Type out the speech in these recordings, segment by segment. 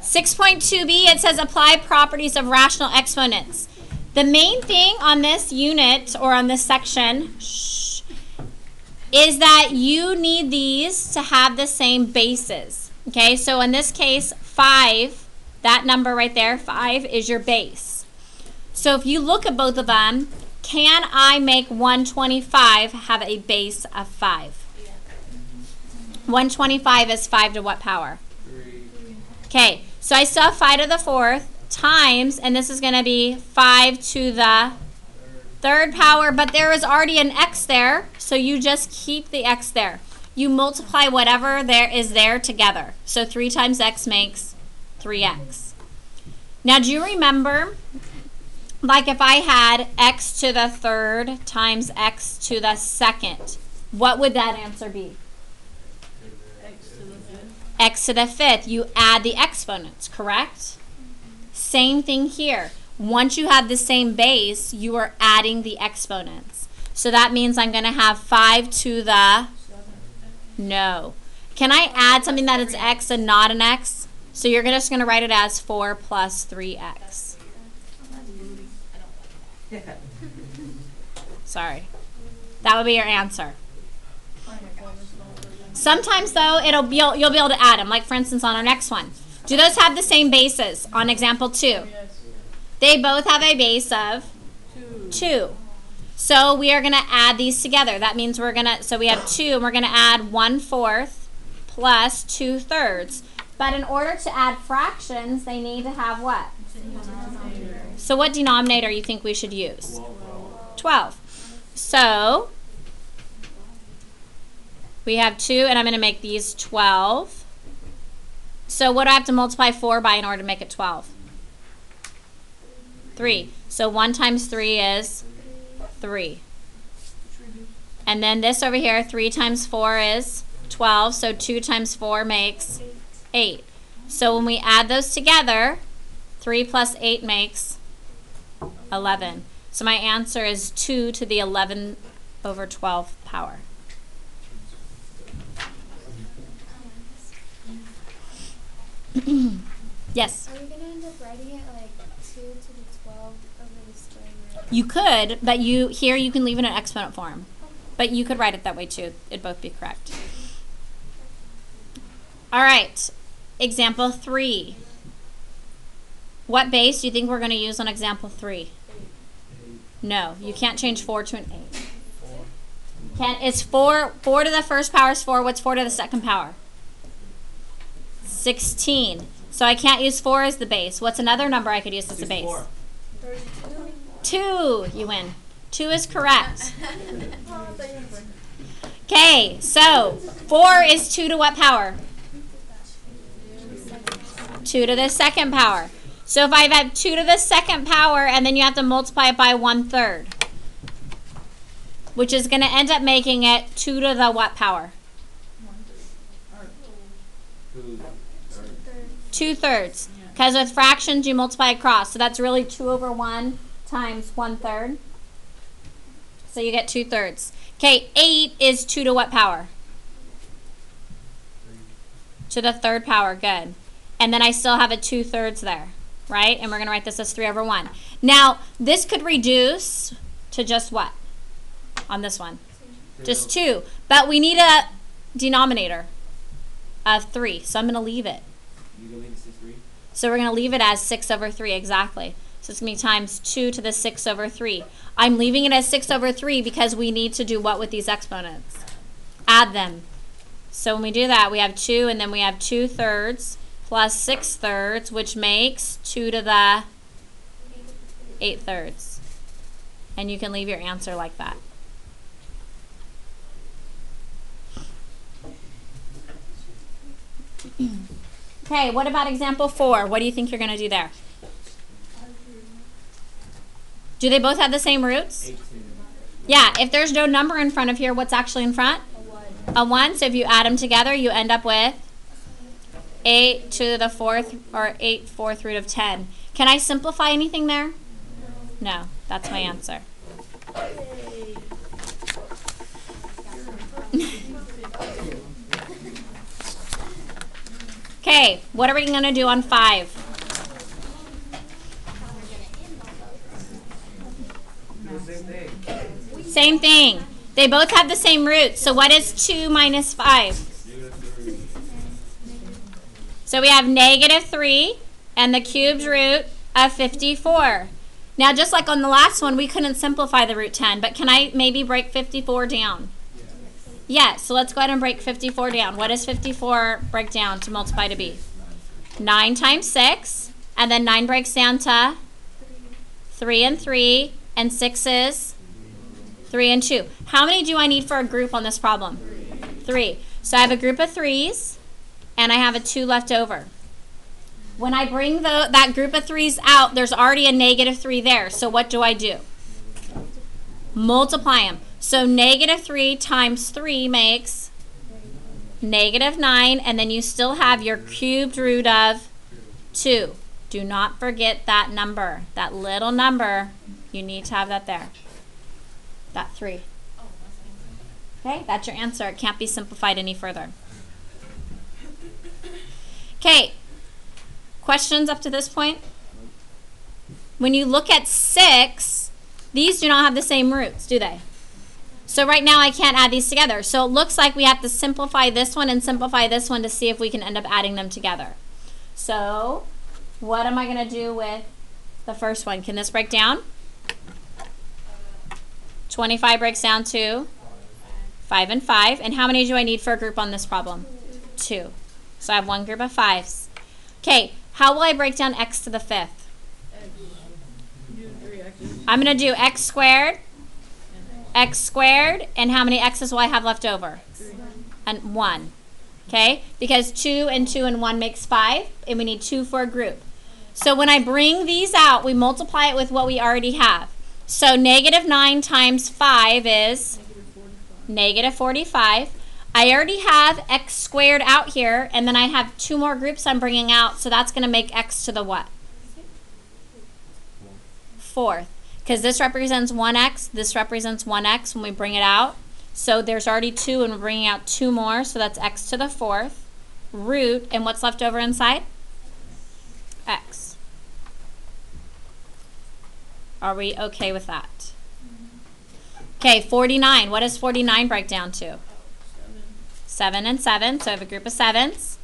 6.2b, it says apply properties of rational exponents. The main thing on this unit, or on this section, is that you need these to have the same bases. Okay, so in this case, 5, that number right there, 5, is your base. So if you look at both of them, can I make 125 have a base of 5? 125 is 5 to what power? 3. Okay, so I still have 5 to the 4th times, and this is going to be 5 to the 3rd power, but there is already an x there, so you just keep the x there. You multiply whatever there is there together. So 3 times x makes 3x. Now, do you remember, like if I had x to the 3rd times x to the 2nd, what would that answer be? X to the 5th. You add the exponents, correct? Same thing here. Once you have the same base, you are adding the exponents. So that means I'm going to have 5 to the... No. Can I add something that is x and not an x? So you're just going to write it as 4 plus 3x. Sorry. That would be your answer. Sometimes, though, you'll be able to add them. Like, for instance, on our next one. Do those have the same bases on example 2? They both have a base of 2. So we are going to add these together. That means we're going to, so we have 2, and we're going to add 1/4 plus 2/3. But in order to add fractions, they need to have what? So what denominator you think we should use? 12. So we have 2, and I'm going to make these 12. So what do I have to multiply 4 by in order to make it 12? 3. So 1 times 3 is 3. And then this over here, 3 times 4 is 12. So 2 times 4 makes 8. So when we add those together, 3 plus 8 makes 11. So my answer is 2 to the 11 over 12 power. Yes? Are we going to end up writing it like 2 to the 12 over the square root? You could, but here you can leave it in exponent form. But you could write it that way too. It'd both be correct. All right. Example 3. What base do you think we're going to use on example 3? No, you can't change 4 to an 8. It's 4 to the first power is 4. What's 4 to the second power? 16. So I can't use 4 as the base. What's another number I could use as a base? 2. You win. 2 is correct. Okay, so 4 is 2 to what power? 2 to the second power. So if I have 2 to the second power, and then you have to multiply it by 1/3, which is going to end up making it 2 to the what power? 2/3. Because with fractions, you multiply across. So that's really 2 over 1 times 1/3. So you get 2/3. Okay, 8 is 2 to what power? 3. To the 3rd power. Good. And then I still have a 2/3 there, right? And we're going to write this as 3 over 1. Now, this could reduce to just what on this one? 0. Just 2. But we need a denominator of 3. So I'm going to leave it. You going to leave it as 3? So we're going to leave it as 6 over 3, exactly. So it's going to be times 2 to the 6 over 3. I'm leaving it as 6 over 3 because we need to do what with these exponents? Add them. So when we do that, we have 2, and then we have 2/3 plus 6/3, which makes 2 to the 8/3. And you can leave your answer like that. Okay, what about example 4? What do you think you're going to do there? Do they both have the same roots? 18. Yeah, if there's no number in front of here, what's actually in front? A 1. So if you add them together, you end up with 8 to the 4th, or 8/4 root of 10. Can I simplify anything there? No, that's my answer. Okay, what are we going to do on 5? Same thing. They both have the same root. So what is 2 minus 5? So we have -3 and the cubed root of 54. Now just like on the last one, we couldn't simplify the root 10, but can I maybe break 54 down? Yes, so let's go ahead and break 54 down. What does 54 break down to multiply to be? 9 times 6, and then 9 breaks down to 3 and 3, and 6 is 3 and 2. How many do I need for a group on this problem? 3. So I have a group of 3s, and I have a 2 left over. When I bring that group of 3s out, there's already a -3 there. So what do I do? Multiply them. So -3 times 3 makes -9, and then you still have your cubed root of 2. Do not forget that number, that little number. You need to have that there. That 3. Okay, that's your answer. It can't be simplified any further. Okay, questions up to this point? When you look at 6, these do not have the same roots, do they? So right now I can't add these together. So it looks like we have to simplify this one and simplify this one to see if we can end up adding them together. So what am I going to do with the first one? Can this break down? 25 breaks down to 5 and 5. And how many do I need for a group on this problem? 2. So I have one group of 5s. Okay, how will I break down x to the 5th? I'm going to do x squared, and how many x's will I have left over? And 1. Okay, because 2 and 2 and 1 makes 5, and we need 2 for a group. So when I bring these out, we multiply it with what we already have. So -9 times 5 is -45. I already have x squared out here, and then I have 2 more groups I'm bringing out, so that's going to make x to the what? 4th. Because this represents 1x, this represents 1x when we bring it out. So there's already 2, and we're bringing out 2 more, so that's x to the 4th. Root, and what's left over inside? X. Are we okay with that? Okay, 49. What does 49 break down to? 7 and 7, so I have a group of 7s.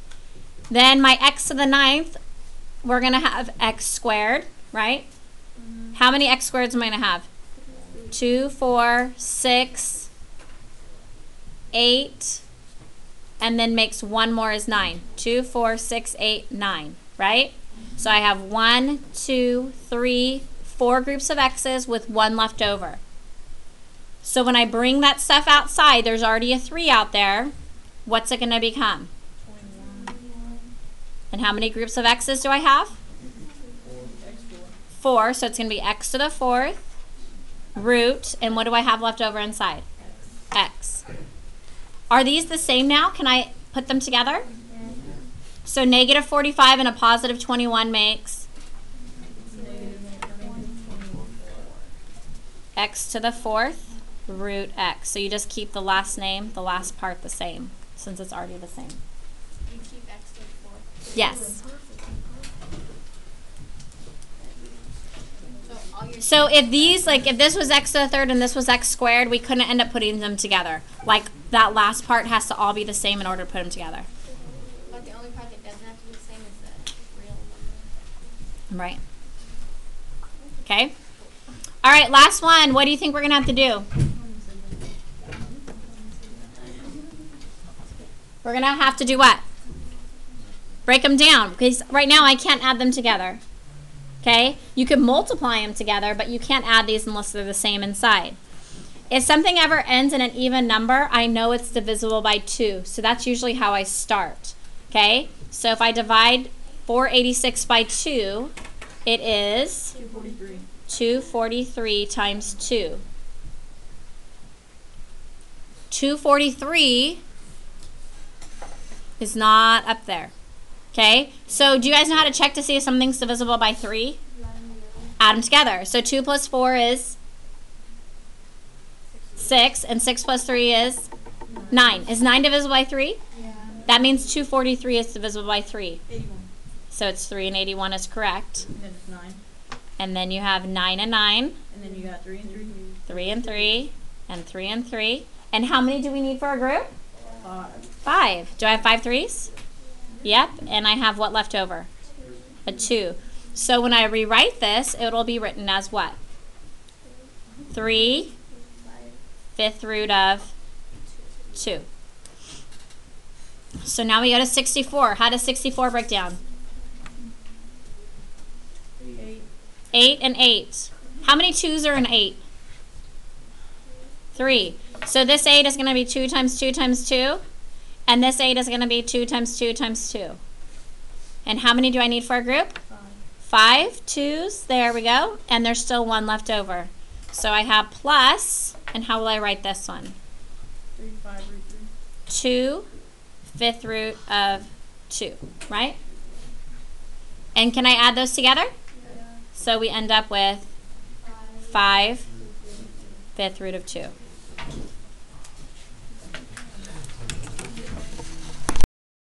Then my x to the 9th, we're going to have x squared, right? How many x squareds am I going to have? 2, 4, 6, 8, and then makes 1 more is 9. 2, 4, 6, 8, 9, right? So I have 1, 2, 3, 4 groups of x's with 1 left over. So when I bring that stuff outside, there's already a 3 out there. What's it going to become? 21. And how many groups of x's do I have? 4. So it's going to be x to the 4th, root, and what do I have left over inside? X. Are these the same now? Can I put them together? So -45 and a positive 21 makes x to the 4th, root x. So you just keep the last name, the last part the same, since it's already the same. You keep x to the 4th? Yes. So if these, like if this was x to the 3rd and this was x squared, we couldn't end up putting them together. Like that last part has to all be the same in order to put them together. But the only part that doesn't have to be the same is the real number. Right. Okay. All right, last one. What do you think we're going to have to do? We're going to have to do what? Break them down, because right now I can't add them together. Okay? You can multiply them together, but you can't add these unless they're the same inside. If something ever ends in an even number, I know it's divisible by 2. So that's usually how I start. Okay? So if I divide 486 by 2, it is 243. 243 times 2. 243 is not up there. Okay? So do you guys know how to check to see if something's divisible by 3? Add them together. So 2 plus 4 is 6, and 6 plus 3 is 9. Is 9 divisible by 3? Yeah. That means 243 is divisible by 3. 81. So it's 3 and 81 is correct. And then it's 9. And then you have 9 and 9, And then you got 3 and 3. 3 and 3, and 3 and 3. And how many do we need for a group? 5. 5. Do I have 5 threes? Yep. And I have what left over? A 2. So when I rewrite this, it'll be written as what? 3 fifth root of 2. So now we go to 64. How does 64 break down? 8. 8 and 8. How many 2's are in 8? 3. So this 8 is going to be 2 times 2 times 2. And this 8 is going to be 2 times 2 times 2. And how many do I need for a group? 5. 5 2's. There we go. And there's still 1 left over. So I have plus, and how will I write this one? 35 root 3. 2 fifth root of 2, right? And can I add those together? Yeah. So we end up with 5 fifth root of 2.